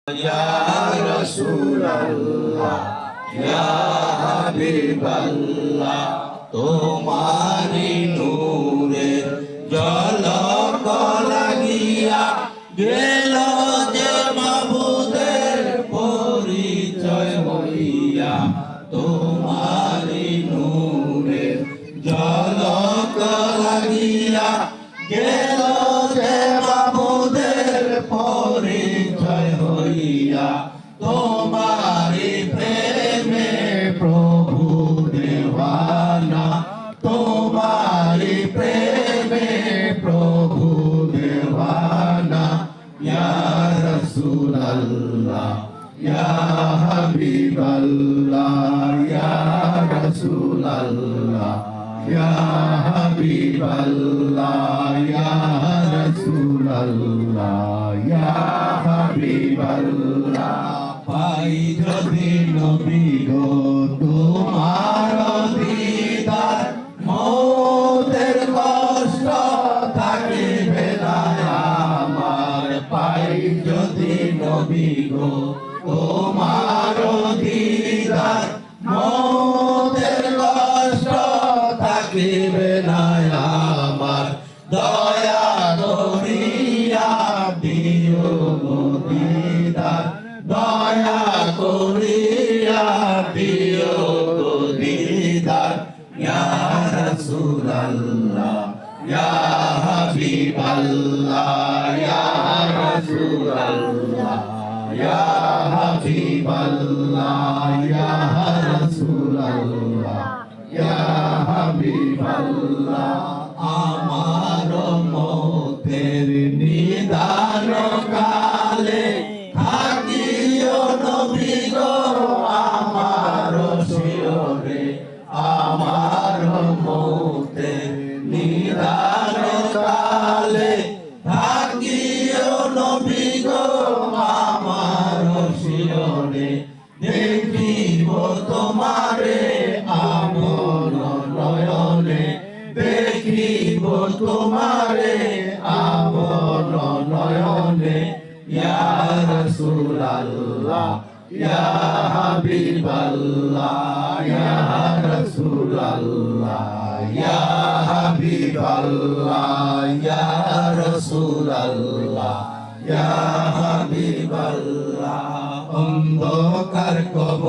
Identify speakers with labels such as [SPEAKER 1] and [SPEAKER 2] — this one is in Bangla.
[SPEAKER 1] Ya Rasulullah, Ya Habiballah, তোমারি নূরের ঝলক লাগিয়া গেল যে মাবুদের পরিচয় হইয়া। তোমারি নূরের ঝলক লাগিয়া গেল যে মাবুদের পরিচয় হইয়া। তোমারি প্রেমে প্রভু দেওয়ানা, তোমারি প্রেমে প্রভু দেওয়ানা। ইয়া রাসূলুল্লাহ, ইয়া হাবিবাল্লাহ, ইয়া রাসূলুল্লাহ, ইয়া হাবিবাল্লাহ, ইয়া রাসূলুল্লাহ, ইয়া হাবিবাল্লাহ। পাই যদি নবী গো তোমার দিদার, মৌতের কষ্ট থাকিবে না আমার। পাই যদি নবী গো তোমার দিদার, মৌতের কষ্ট থাকিবে না আমার। দয়া করিয়া দিও গো দিদার, দয়া করিয়া দিও গো দিদার। ইয়া রাসূলুল্লাহ, ইয়া হাবিবাল্লাহ, ইয়া রাসূলুল্লাহ, ইয়া হাবিবাল্লাহ, ইয়া রাসূলুল্লাহ, ইয়া হাবিবাল্লাহ। আমার মতের নিদান কালে থাকিও নবী গো আমার শিয়রে। আমার মতের নিদান কালে থাকিও নবী গো আমার শিয়রে। দেখিব তোমারে আমন নয়নে, দেখিব তোমারে আমন নয়নে। ইয়া রাসূলুল্লাহ, ইয়া হাবিবাল্লাহ, ইয়া রাসূলুল্লাহ, ইয়া হাবিবাল্লাহ, ইয়া রাসূলুল্লাহ, ইয়া হাবিবাল্লাহ। অন্ধকার কবর